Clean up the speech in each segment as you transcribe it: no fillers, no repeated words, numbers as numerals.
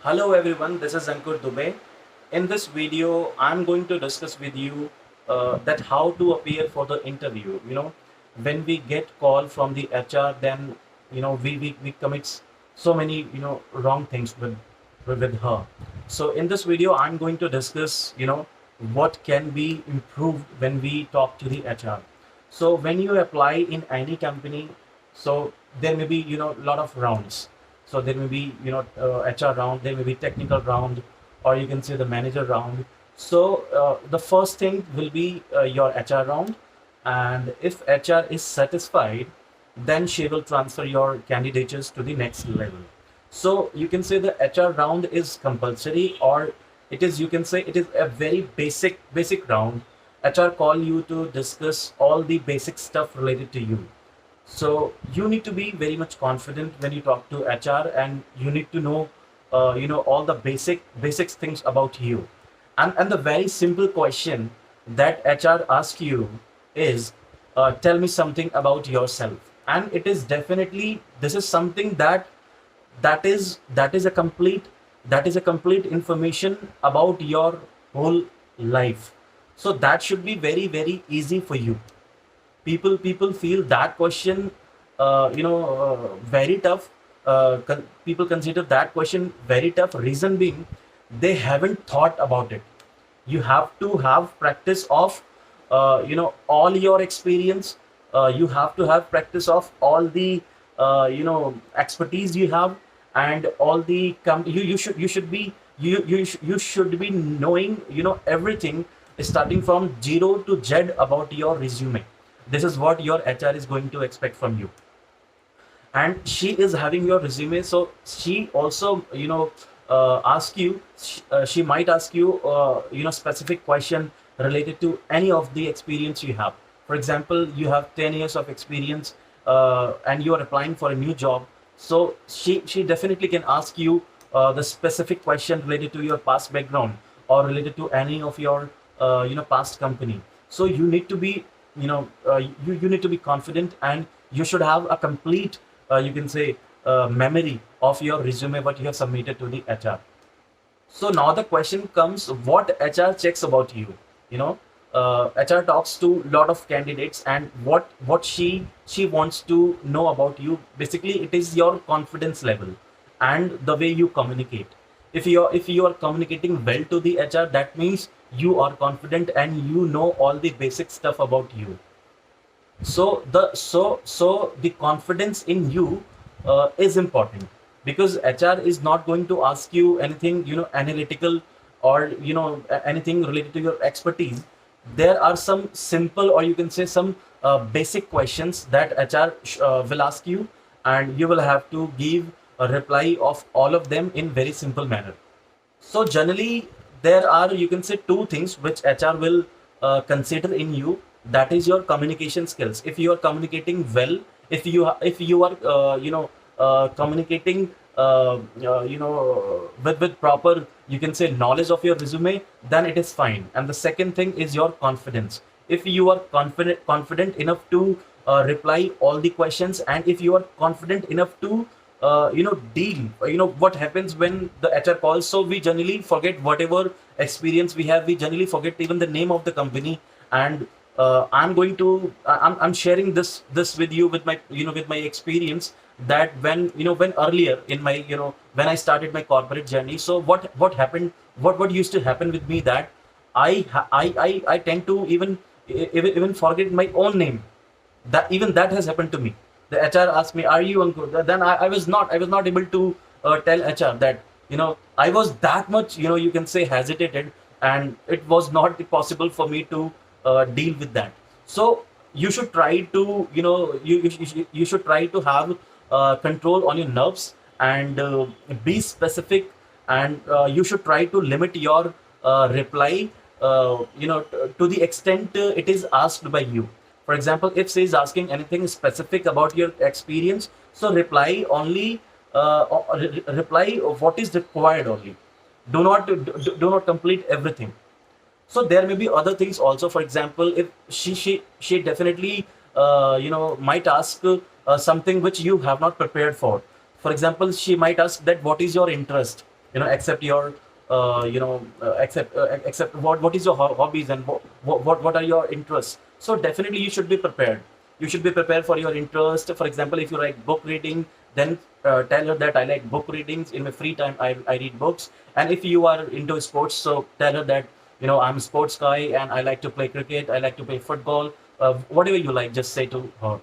Hello everyone, this is Ankur Dubey. In this video, I'm going to discuss with you that how to appear for the interview. When we get call from the HR, then we commit so many wrong things with her. So in this video, I'm going to discuss what can be improved when we talk to the HR. So when you apply in any company, so there may be lot of rounds. So there may be HR round, there may be technical round, or you can say the manager round. So the first thing will be your HR round, and if HR is satisfied, then she will transfer your candidatures to the next level. So you can say the HR round is compulsory, or it is, you can say it is a very basic round. HR call you to discuss all the basic stuff related to you. So you need to be very much confident when you talk to HR, and you need to know, all the basic things about you. And the very simple question that HR asks you is, tell me something about yourself. And it is definitely, this is something that is a complete information about your whole life. So that should be very easy for you. People feel that question very tough. People consider that question very tough, reason being they haven't thought about it. You have to have practice of all your experience. You have to have practice of all the expertise you have, and all the you should be knowing everything, starting from zero to z about your resume. This is what your HR is going to expect from you. And she is having your resume, so she also ask you, she might ask you specific question related to any of the experience you have. For example, you have 10 years of experience, and you are applying for a new job. So she definitely can ask you the specific question related to your past background, or related to any of your past company. So you need to be you need to be confident, and you should have a complete you can say memory of your resume what you have submitted to the HR. So now the question comes, what HR checks about you? HR talks to a lot of candidates, and what she wants to know about you. Basically, it is your confidence level and the way you communicate. If you are communicating well to the HR, that means you are confident and you know all the basic stuff about you. So the confidence in you is important, because HR is not going to ask you anything analytical, or anything related to your expertise. There are some simple, or you can say some basic questions that HR will ask you, and you will have to give a reply of all of them in very simple manner. So generally, there are, you can say, two things which HR will consider in you. That is your communication skills. If you are communicating well, if you are communicating with proper, you can say, knowledge of your resume, then it is fine. And the second thing is your confidence. If you are confident enough to reply all the questions, and if you are confident enough to deal, what happens when the HR calls. So we generally forget whatever experience we have. We generally forget even the name of the company. And I'm sharing this with you, with my with my experience, that when earlier in my when I started my corporate journey. So what happened, what used to happen with me, that I tend to even forget my own name. That even that has happened to me. The HR asked me, "Are you Ankur?" Then I was not able to tell HR that I was that much you can say hesitated, and it was not possible for me to deal with that. So you should try to you should try to have control on your nerves, and be specific, and you should try to limit your reply to the extent it is asked by you. For example, if she is asking anything specific about your experience, so reply only reply what is required only. Do not complete everything. So there may be other things also. For example, if she definitely might ask something which you have not prepared for. For example, she might ask that what is your interest. accept your accept what is your hobbies, and what are your interests. So definitely you should be prepared. You should be prepared for your interest. For example, if you like book reading, then tell her that I like book readings. In my free time, I read books. And if you are into sports, so tell her that I'm a sports guy and I like to play cricket, I like to play football, whatever you like, just say to her.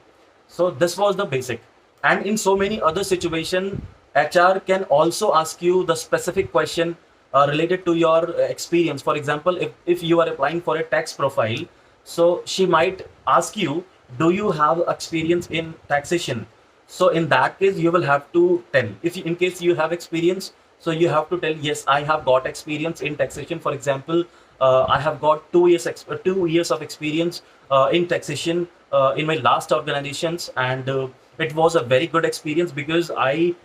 So this was the basic. And in so many other situations, HR can also ask you the specific question related to your experience. For example, if you are applying for a tax profile, so she might ask you, do you have experience in taxation? So in that case, you will have to tell. If in case you have experience, so you have to tell, yes, I have got experience in taxation. For example, I have got 2 years of experience in taxation in my last organizations, and it was a very good experience because I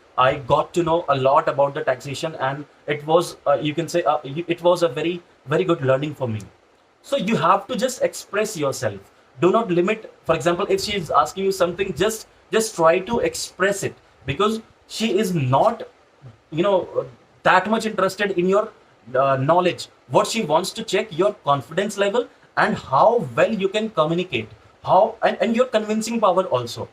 got to know a lot about the taxation, and it was you can say it was a very very good learning for me. So you have to just express yourself. Do not limit. For example, if she is asking you something, just try to express it, because she is not that much interested in your knowledge. What she wants to check your confidence level and how well you can communicate, how and your convincing power also.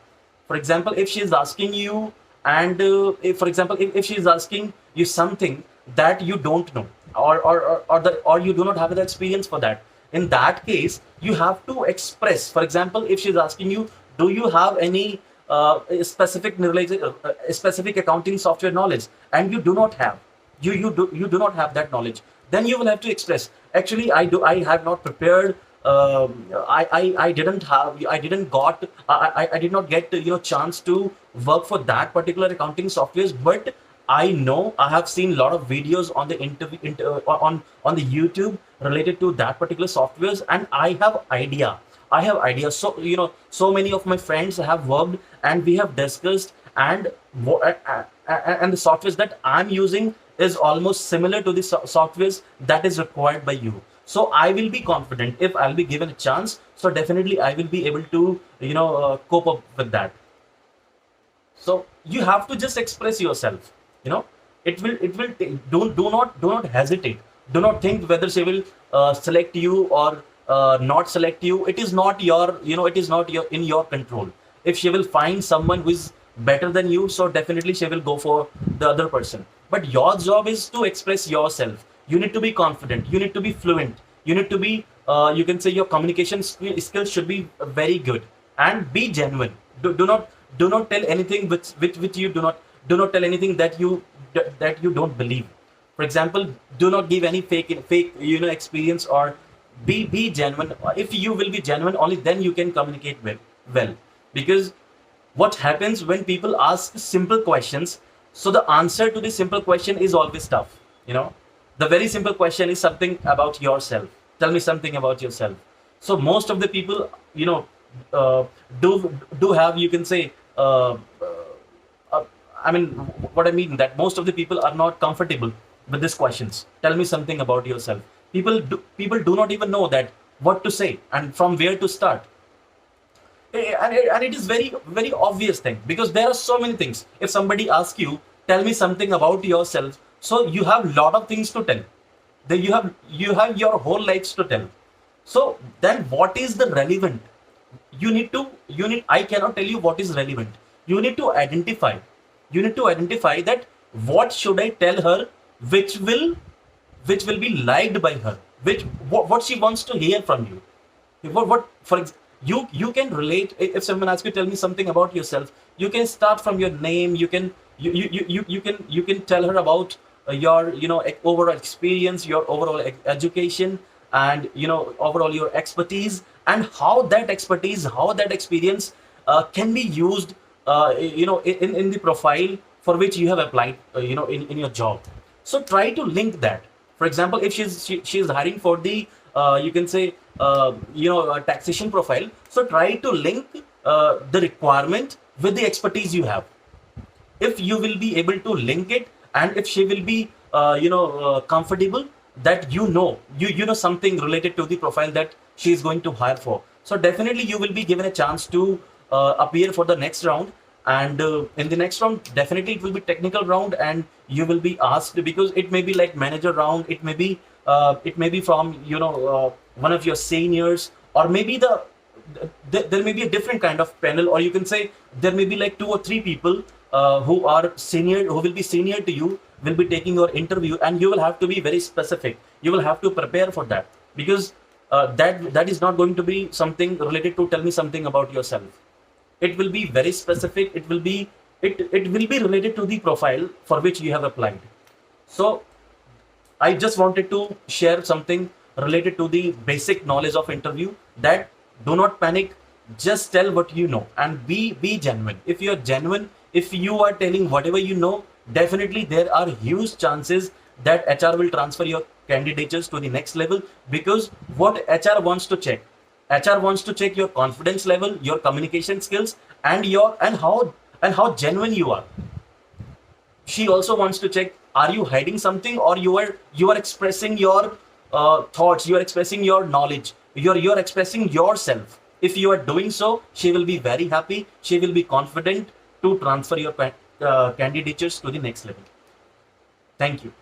For example, if she is asking you, and if for example if she is asking you something that you don't know, or you do not have the experience for that, in that case you have to express. For example, if she is asking you, do you have any specific accounting software knowledge, and you do not have, you do not have that knowledge, then you will have to express, actually I have not prepared. I didn't have, I did not get chance to work for that particular accounting softwares, but I know I have seen a lot of videos on the on the YouTube related to that particular softwares, and I have idea. So so many of my friends have worked, and we have discussed, and and the softwares that I'm using is almost similar to the softwares that is required by you. So I will be confident if I'll be given a chance. So definitely I will be able to cope up with that. So you have to just express yourself. you know it will do not hesitate. Do not think whether she will select you or not select you. It is not your, it is not your in your control. If she will find someone who is better than you, so definitely she will go for the other person. But your job is to express yourself. You need to be confident, you need to be fluent, you need to be you can say your communication skills should be very good, and be genuine. Do not tell anything which you do not tell anything that you don't believe. For example, do not give any fake experience, or be genuine. If you will be genuine, only then you can communicate well. Because what happens when people ask simple questions, so the answer to the simple question is always tough. The very simple question is something about yourself. Tell me something about yourself. So most of the people uh, do have, you can say, uh, I mean, what I mean that most of the people are not comfortable with these questions. Tell me something about yourself. People do not even know that what to say and from where to start. And it is very very obvious thing, because there are so many things. If somebody asks you, tell me something about yourself, so you have lot of things to tell. Then you have your whole lives to tell. So then what is the relevant? You need I cannot tell you what is relevant. You need to identify. You need to identify that what should I tell her, which will be liked by her, what she wants to hear from you. What for you can relate. If someone asks you, tell me something about yourself, you can start from your name. You can tell her about your overall experience, your overall education, and overall your expertise, and how that expertise, how that experience can be used in the profile for which you have applied in your job. So try to link that. For example, if she's hiring for the you can say a taxation profile, so try to link the requirement with the expertise you have. If you will be able to link it, and if she will be comfortable that you know something related to the profile that she is going to hire for, so definitely you will be given a chance to appear for the next round. And in the next round, definitely it will be technical round, and you will be asked, because it may be like manager round, it may be from one of your seniors, or maybe there may be a different kind of panel, or you can say there may be like 2 or 3 people who are senior, who will be senior to you, will be taking your interview, and you will have to be very specific. You will have to prepare for that, because that is not going to be something related to tell me something about yourself. It will be very specific. It will be related to the profile for which you have applied. So I just wanted to share something related to the basic knowledge of interview, that do not panic, just tell what you know, and be genuine. If you're genuine, if you are telling whatever you know, definitely there are huge chances that HR will transfer your candidatures to the next level. Because what HR wants to check, HR wants to check your confidence level, your communication skills, and how genuine you are. She also wants to check, are you hiding something, or you are expressing your thoughts, you are expressing your knowledge, you're expressing yourself. If you are doing so, she will be very happy, she will be confident to transfer your candidatures to the next level. Thank you.